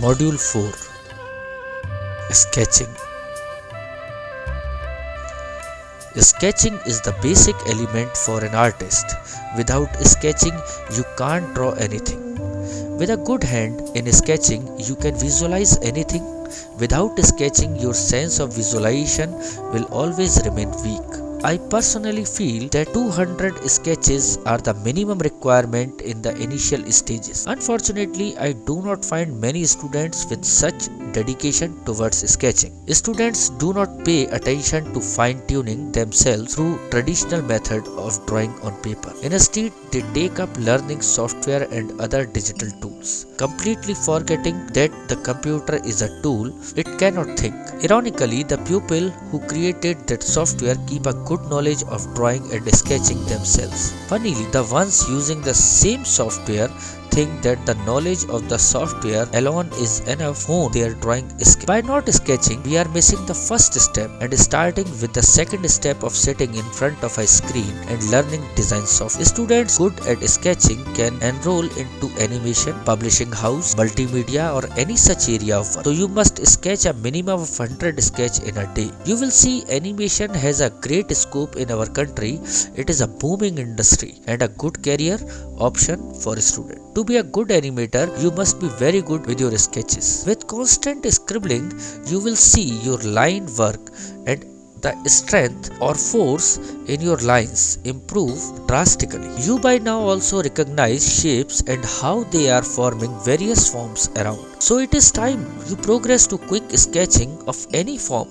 Module 4. Sketching. Sketching is the basic element for an artist. Without sketching, you can't draw anything. With a good hand in sketching, you can visualize anything. Without sketching, your sense of visualization will always remain weak. I personally feel that 200 sketches are the minimum requirement in the initial stages. Unfortunately, I do not find many students with such dedication towards sketching. Students do not pay attention to fine-tuning themselves through traditional method of drawing on paper. Instead, they take up learning software and other digital tools, completely forgetting that the computer is a tool, it cannot think. Ironically, the people who created that software keep a good knowledge of drawing and sketching themselves. Funnily, the ones using the same software think that the knowledge of the software alone is enough for their drawing skill. By not sketching, we are missing the first step and starting with the second step of sitting in front of a screen and learning design software. Students good at sketching can enroll into animation, publishing house, multimedia or any such area of work. So you must sketch a minimum of 100 sketches in a day. You will see animation has a great scope in our country. It is a booming industry and a good career option for a student. To be a good animator, you must be very good with your sketches. With constant scribbling, you will see your line work and the strength or force in your lines improve drastically. You by now also recognize shapes and how they are forming various forms around. So it is time you progress to quick sketching of any form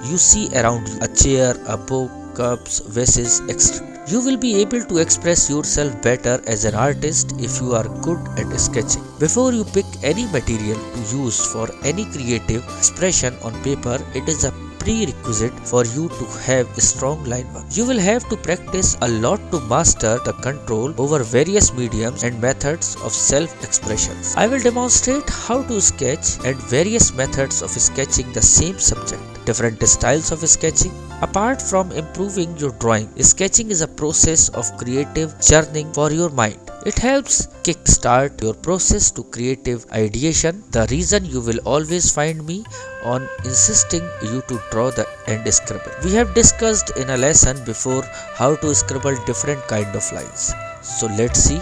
you see around you. A chair, a book, cups, vases, etc. You will be able to express yourself better as an artist if you are good at sketching. Before you pick any material to use for any creative expression on paper, it is a prerequisite for you to have a strong line work. You will have to practice a lot to master the control over various mediums and methods of self-expressions. I will demonstrate how to sketch and various methods of sketching the same subject. Different styles of sketching. Apart from improving your drawing, sketching is a process of creative churning for your mind. It helps kickstart your process to creative ideation. The reason you will always find me on insisting you to draw the and scribble. We have discussed in a lesson before how to scribble different kind of lines. So let's see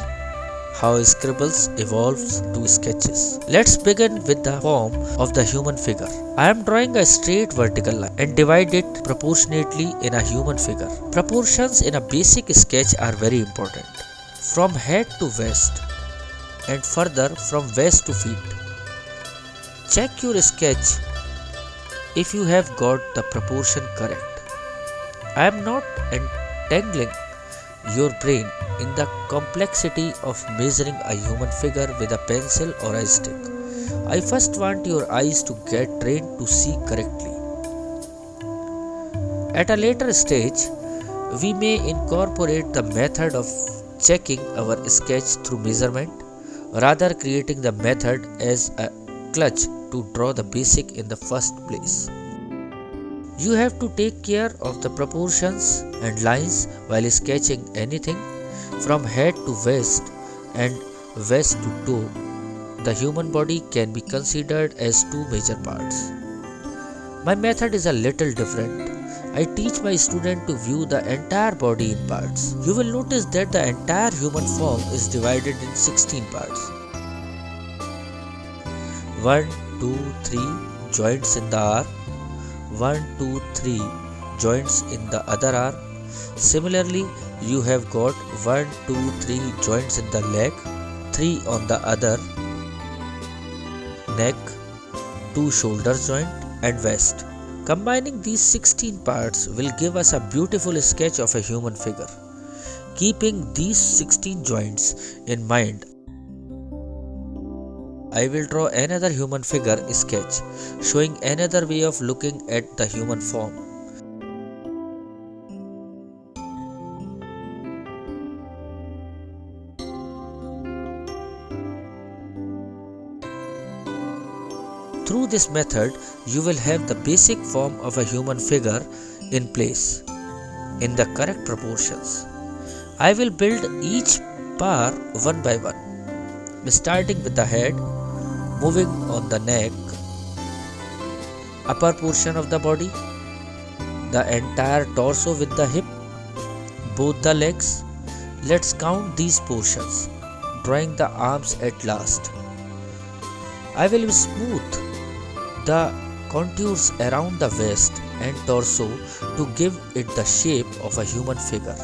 how scribbles evolves to sketches. Let's begin with the form of the human figure. I am drawing a straight vertical line and divide it proportionately in a human figure. Proportions in a basic sketch are very important. From head to waist and further from waist to feet. Check your sketch if you have got the proportion correct. I am not entangling your brain in the complexity of measuring a human figure with a pencil or a stick. I first want your eyes to get trained to see correctly. At a later stage, we may incorporate the method of checking our sketch through measurement, rather creating the method as a clutch to draw the basic in the first place. You have to take care of the proportions and lines while sketching anything from head to waist and waist to toe. The human body can be considered as two major parts. My method is a little different. I teach my student to view the entire body in parts. You will notice that the entire human form is divided in 16 parts. 1, 2, 3 joints in the arm. 1, 2, 3 joints in the other arm. Similarly, you have got 1, 2, 3 joints in the leg, 3 on the other, neck, 2 shoulder joint and waist. Combining these 16 parts will give us a beautiful sketch of a human figure. Keeping these 16 joints in mind, I will draw another human figure sketch, showing another way of looking at the human form. Through this method, you will have the basic form of a human figure in place, in the correct proportions. I will build each part one by one, starting with the head, moving on the neck, upper portion of the body, the entire torso with the hip, both the legs. Let's count these portions, drawing the arms at last. I will smooth the contours around the waist and torso to give it the shape of a human figure.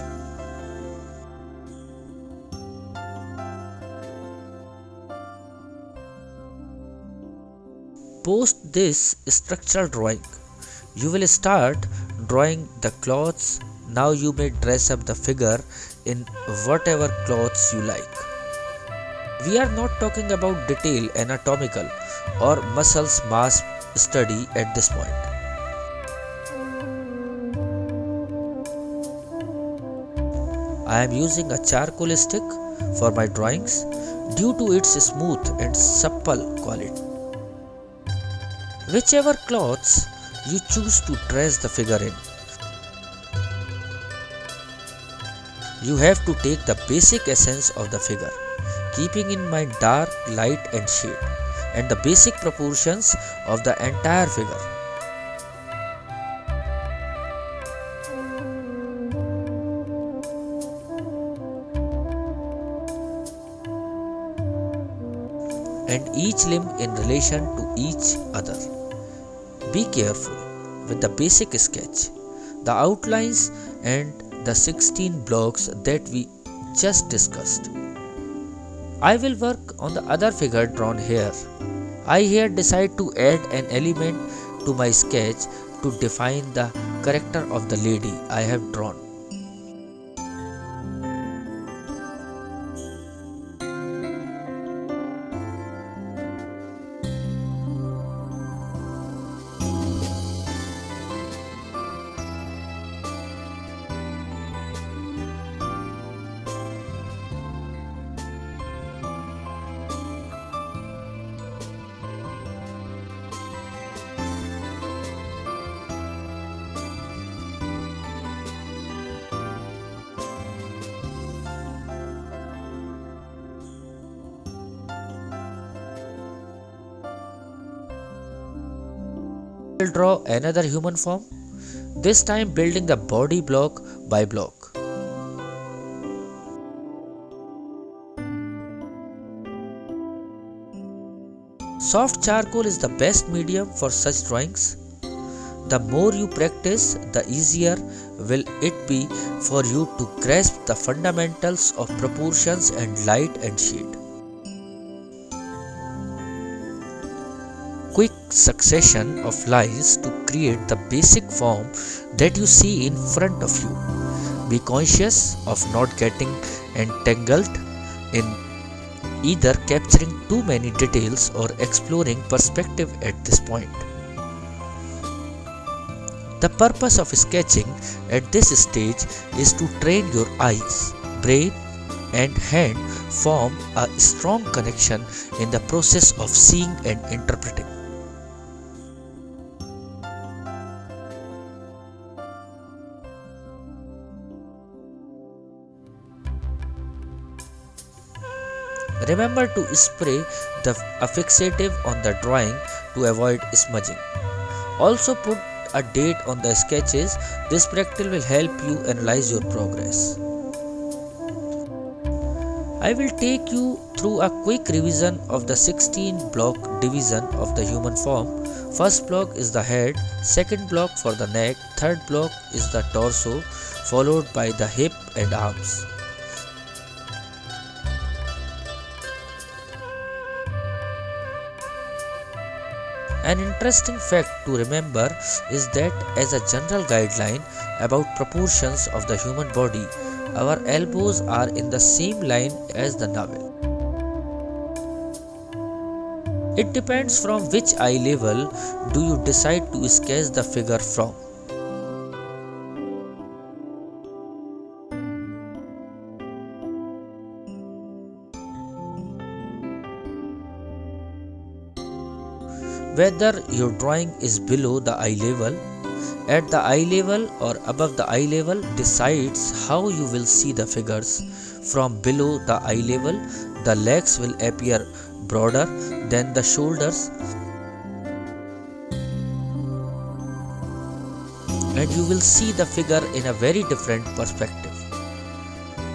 Post this structural drawing, you will start drawing the clothes. Now you may dress up the figure in whatever clothes you like. We are not talking about detailed anatomical or muscles mass study at this point. I am using a charcoal stick for my drawings due to its smooth and supple quality. Whichever clothes you choose to dress the figure in, you have to take the basic essence of the figure, keeping in mind dark, light and shade, and the basic proportions of the entire figure. And each limb in relation to each other. Be careful with the basic sketch, the outlines and the 16 blocks that we just discussed. I will work on the other figure drawn here. I here decide to add an element to my sketch to define the character of the lady I have drawn. I will draw another human form, this time building the body block by block. Soft charcoal is the best medium for such drawings. The more you practice, the easier will it be for you to grasp the fundamentals of proportions and light and shade. Quick succession of lines to create the basic form that you see in front of you. Be conscious of not getting entangled in either capturing too many details or exploring perspective at this point. The purpose of sketching at this stage is to train your eyes, brain and hand form a strong connection in the process of seeing and interpreting. Remember to spray the fixative on the drawing to avoid smudging. Also put a date on the sketches. This practice will help you analyze your progress. I will take you through a quick revision of the 16 block division of the human form. First block is the head, second block for the neck, third block is the torso, followed by the hip and arms. An interesting fact to remember is that as a general guideline about proportions of the human body, our elbows are in the same line as the navel. It depends from which eye level do you decide to sketch the figure from. Whether your drawing is below the eye level, at the eye level or above the eye level decides how you will see the figures. From below the eye level, the legs will appear broader than the shoulders, and you will see the figure in a very different perspective.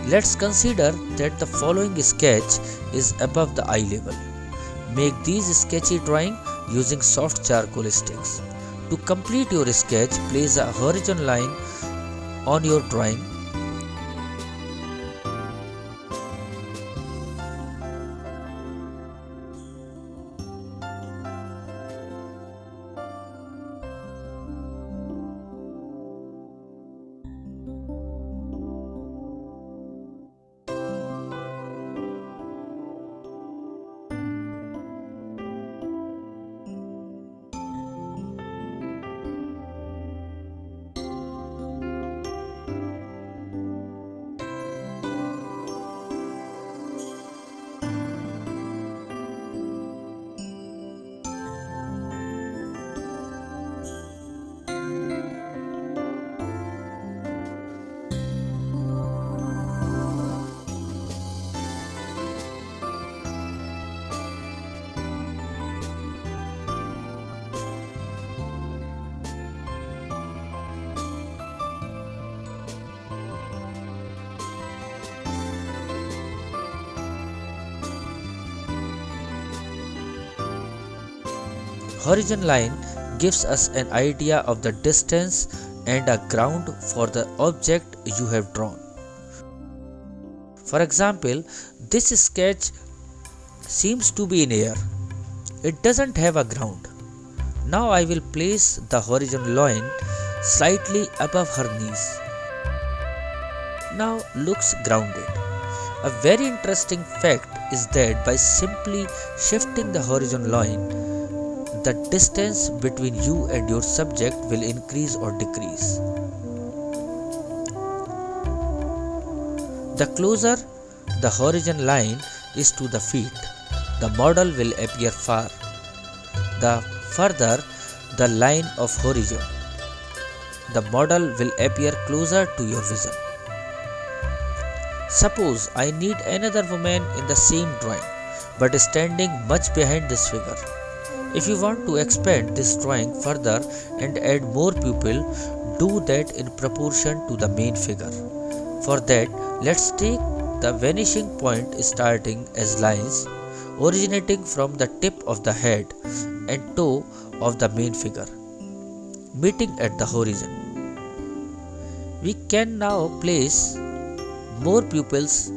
Let's consider that the following sketch is above the eye level. Make these sketchy drawing using soft charcoal sticks. To complete your sketch, place a horizon line on your drawing. Horizon line gives us an idea of the distance and a ground for the object you have drawn. For example, this sketch seems to be in air. It doesn't have a ground. Now I will place the horizon line slightly above her knees. Now looks grounded. A very interesting fact is that by simply shifting the horizon line, the distance between you and your subject will increase or decrease. The closer the horizon line is to the feet, the model will appear far. The further the line of horizon, the model will appear closer to your vision. Suppose I need another woman in the same drawing, but standing much behind this figure. If you want to expand this drawing further and add more people, do that in proportion to the main figure. For that, let's take the vanishing point starting as lines originating from the tip of the head and toe of the main figure, meeting at the horizon. We can now place more pupils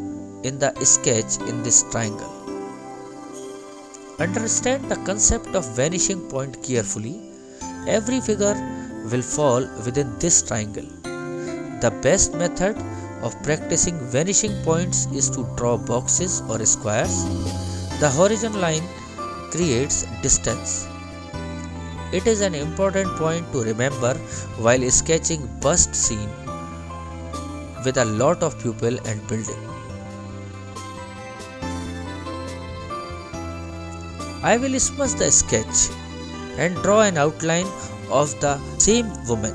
in the sketch in this triangle. Understand the concept of vanishing point carefully. Every figure will fall within this triangle. The best method of practicing vanishing points is to draw boxes or squares. The horizon line creates distance. It is an important point to remember while sketching bust scene with a lot of people and building. I will smudge the sketch and draw an outline of the same woman.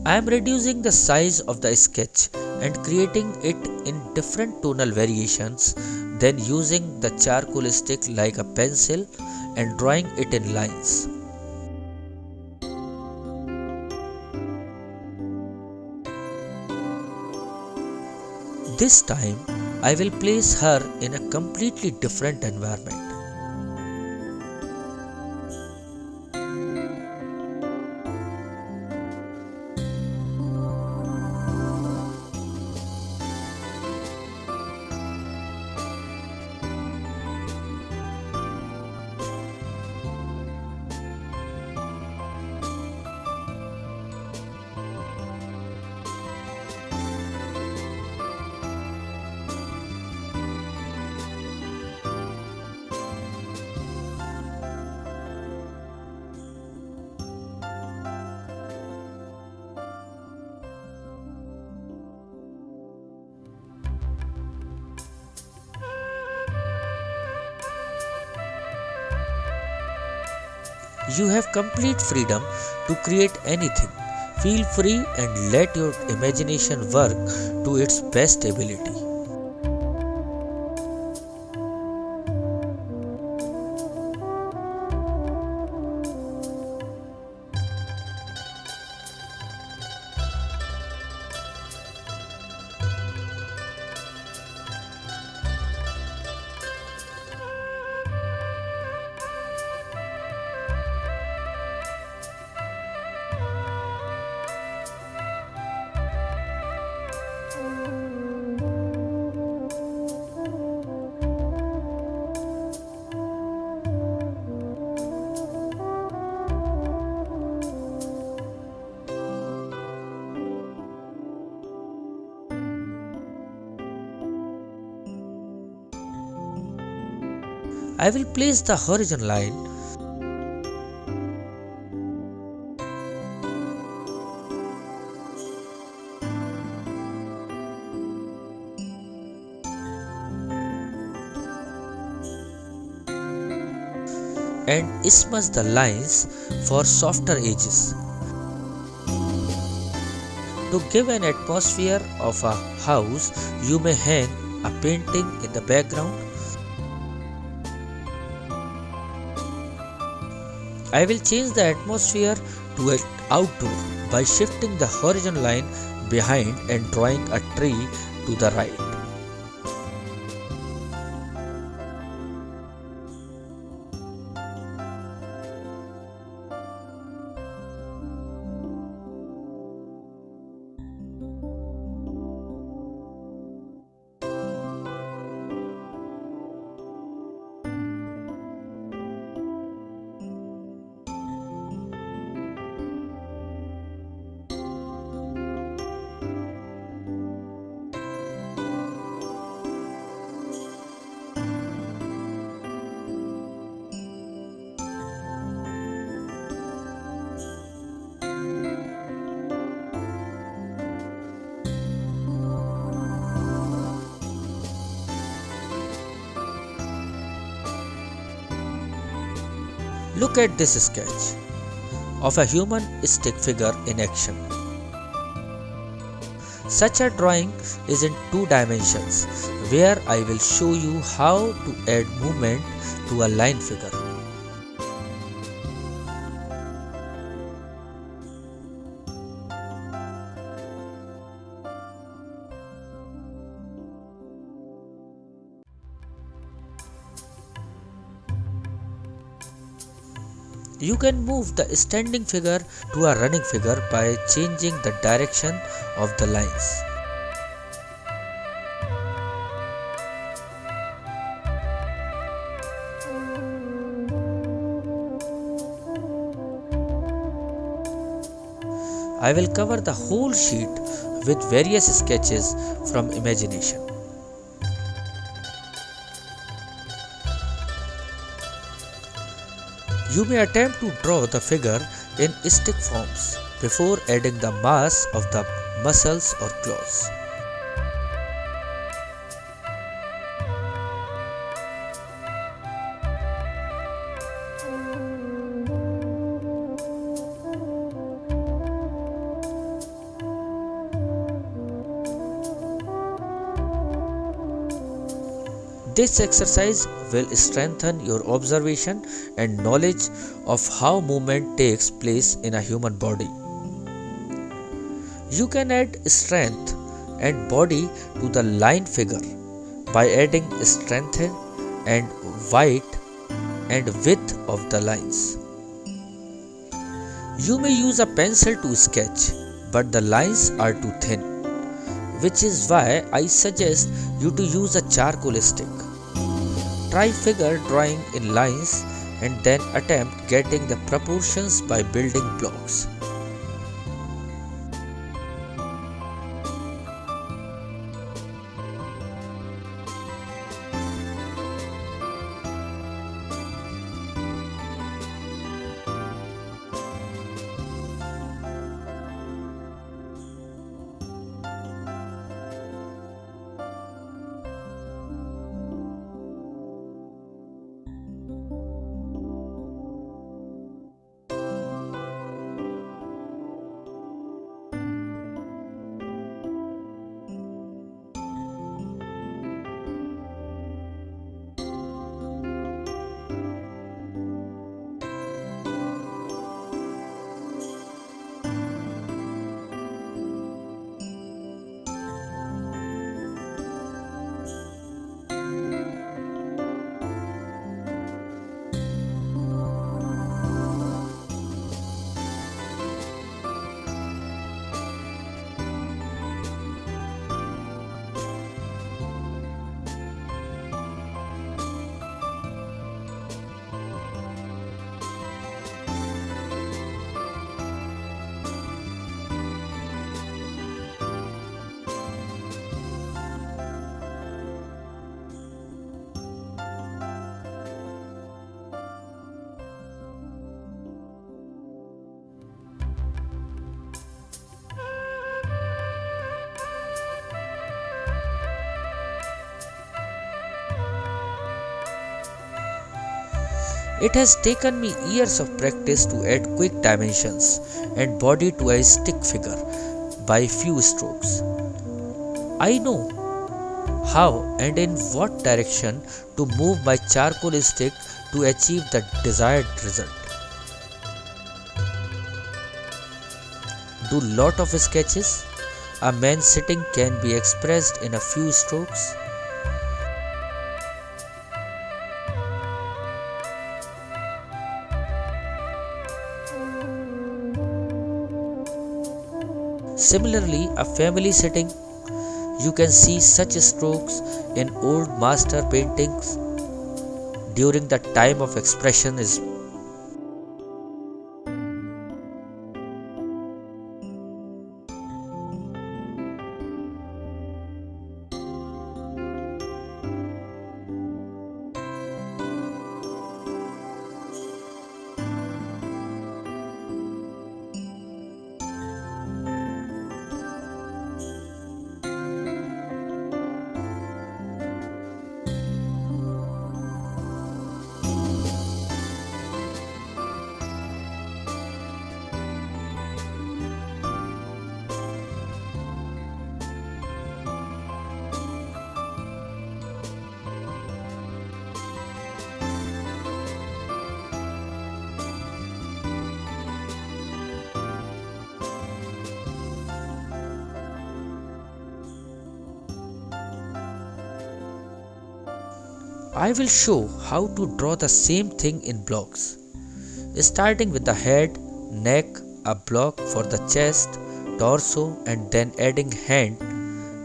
I am reducing the size of the sketch and creating it in different tonal variations, then using the charcoal stick like a pencil and drawing it in lines. This time, I will place her in a completely different environment. You have complete freedom to create anything. Feel free and let your imagination work to its best ability. I will place the horizon line and smudge the lines for softer edges. To give an atmosphere of a house, you may hang a painting in the background. I will change the atmosphere to an outdoor by shifting the horizon line behind and drawing a tree to the right. Look at this sketch of a human stick figure in action. Such a drawing is in two dimensions, where I will show you how to add movement to a line figure. You can move the standing figure to a running figure by changing the direction of the lines. I will cover the whole sheet with various sketches from imagination. You may attempt to draw the figure in stick forms before adding the mass of the muscles or claws. This exercise will strengthen your observation and knowledge of how movement takes place in a human body. You can add strength and body to the line figure by adding strength and height and width of the lines. You may use a pencil to sketch, but the lines are too thin, which is why I suggest you to use a charcoal stick. Try figure drawing in lines and then attempt getting the proportions by building blocks. It has taken me years of practice to add quick dimensions and body to a stick figure by few strokes. I know how and in what direction to move my charcoal stick to achieve the desired result. Do lot of sketches. A man sitting can be expressed in a few strokes. Similarly, a family sitting, you can see such strokes in old master paintings during the time of expression is. I will show how to draw the same thing in blocks, starting with the head, neck, a block for the chest, torso, and then adding hand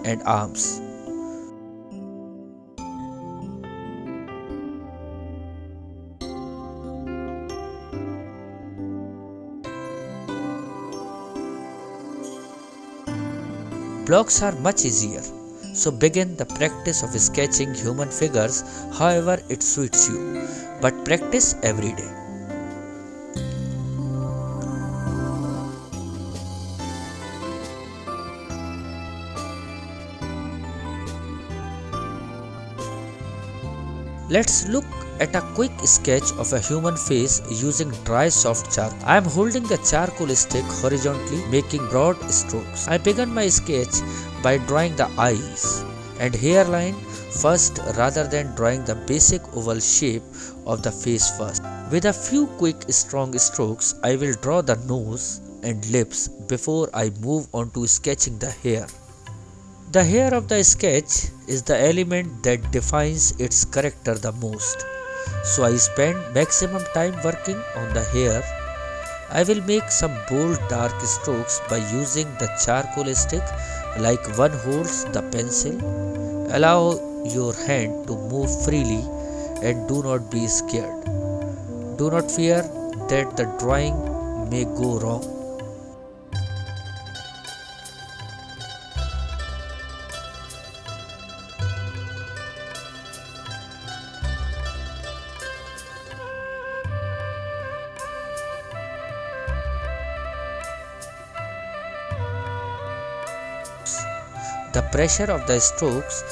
and arms. Blocks are much easier, so begin the practice of sketching human figures however it suits you, but practice every day. Let's look at a quick sketch of a human face using dry soft charcoal. I am holding the charcoal stick horizontally, making broad strokes. I began my sketch by drawing the eyes and hairline first rather than drawing the basic oval shape of the face first. With a few quick strong strokes, I will draw the nose and lips before I move on to sketching the hair. The hair of the sketch is the element that defines its character the most. So I spend maximum time working on the hair. I will make some bold dark strokes by using the charcoal stick like one holds the pencil. Allow your hand to move freely and do not be scared. Do not fear that the drawing may go wrong. The pressure of the strokes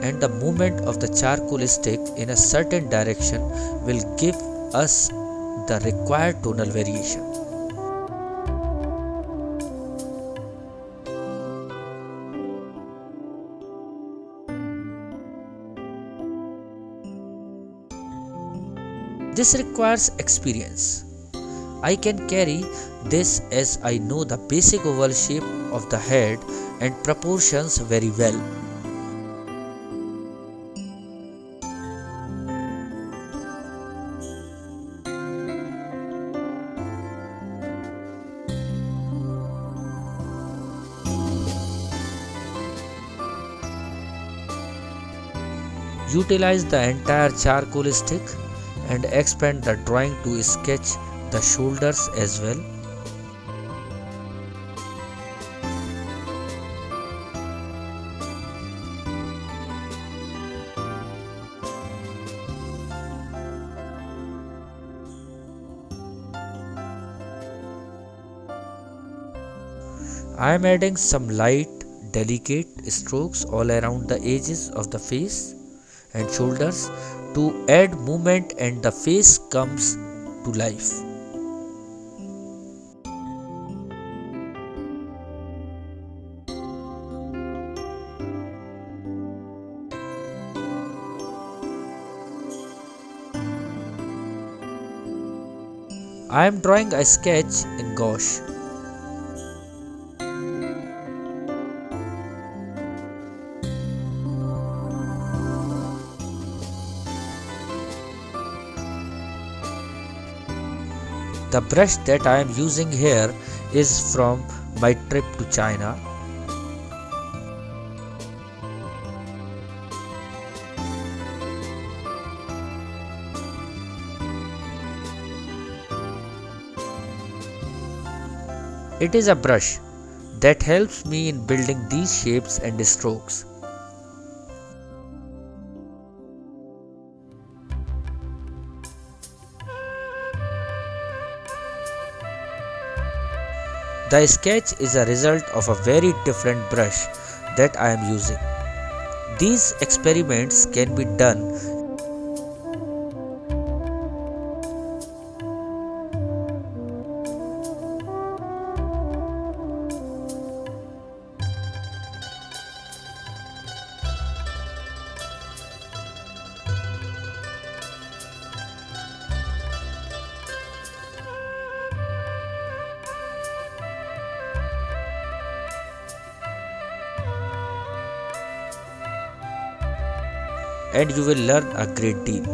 and the movement of the charcoal stick in a certain direction will give us the required tonal variation. This requires experience. I can carry this as I know the basic oval shape of the head and proportions very well. Utilize the entire charcoal stick and expand the drawing to sketch the shoulders as well. I am adding some light, delicate strokes all around the edges of the face and shoulders to add movement and the face comes to life. I am drawing a sketch in gouache. The brush that I am using here is from my trip to China. It is a brush that helps me in building these shapes and strokes. The sketch is a result of a very different brush that I am using. These experiments can be done and you will learn a great deal.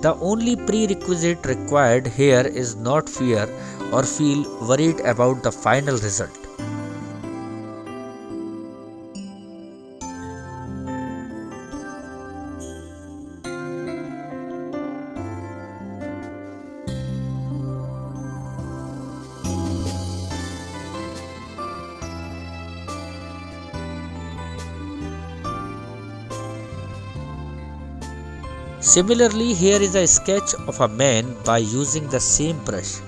The only prerequisite required here is not fear or feel worried about the final result. Similarly, here is a sketch of a man by using the same brush.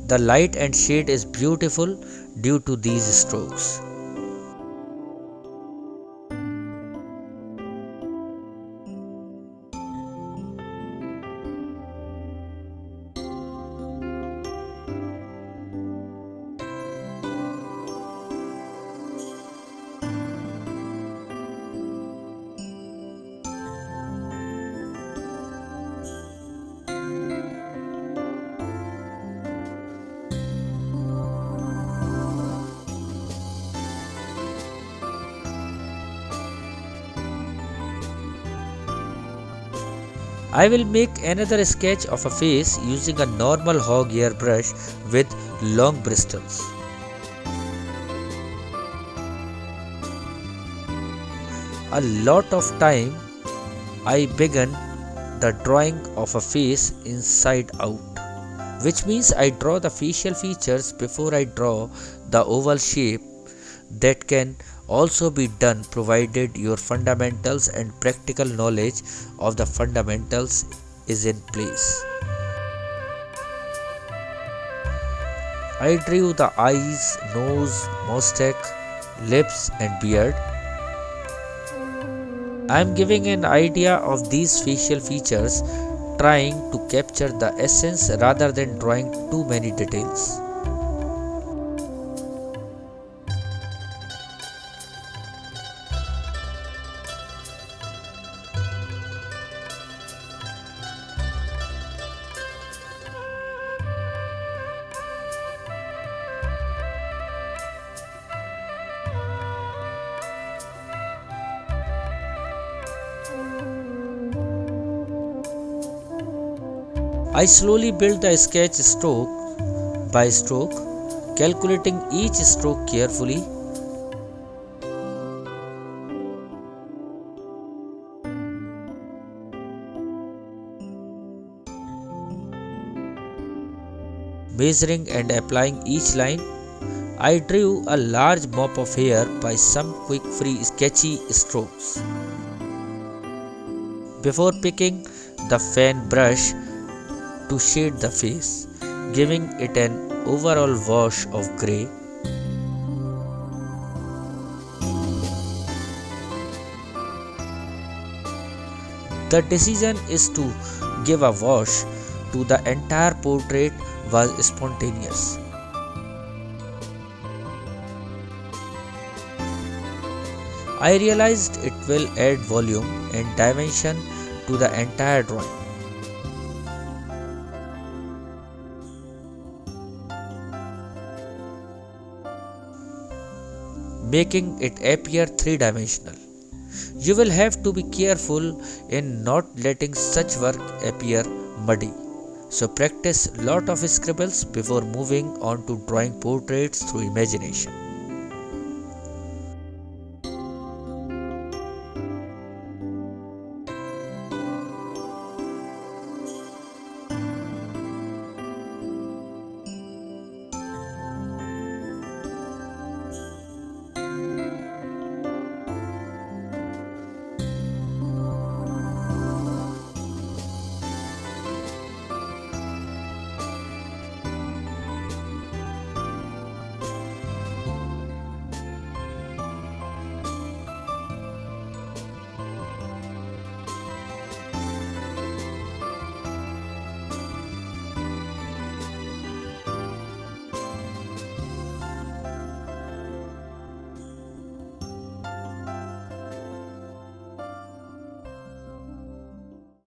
The light and shade is beautiful due to these strokes. I will make another sketch of a face using a normal hog ear brush with long bristles. A lot of time I began the drawing of a face inside out, which means I draw the facial features before I draw the oval shape. That can also be done provided your fundamentals and practical knowledge of the fundamentals is in place. I drew the eyes, nose, mustache, lips and beard. I am giving an idea of these facial features, trying to capture the essence rather than drawing too many details. I slowly built the sketch stroke by stroke, calculating each stroke carefully. Measuring and applying each line, I drew a large mop of hair by some quick free sketchy strokes. Before picking the fan brush to shade the face, giving it an overall wash of grey. The decision is to give a wash to the entire portrait was spontaneous. I realized it will add volume and dimension to the entire drawing. Making it appear three-dimensional. You will have to be careful in not letting such work appear muddy. So practice lot of scribbles before moving on to drawing portraits through imagination.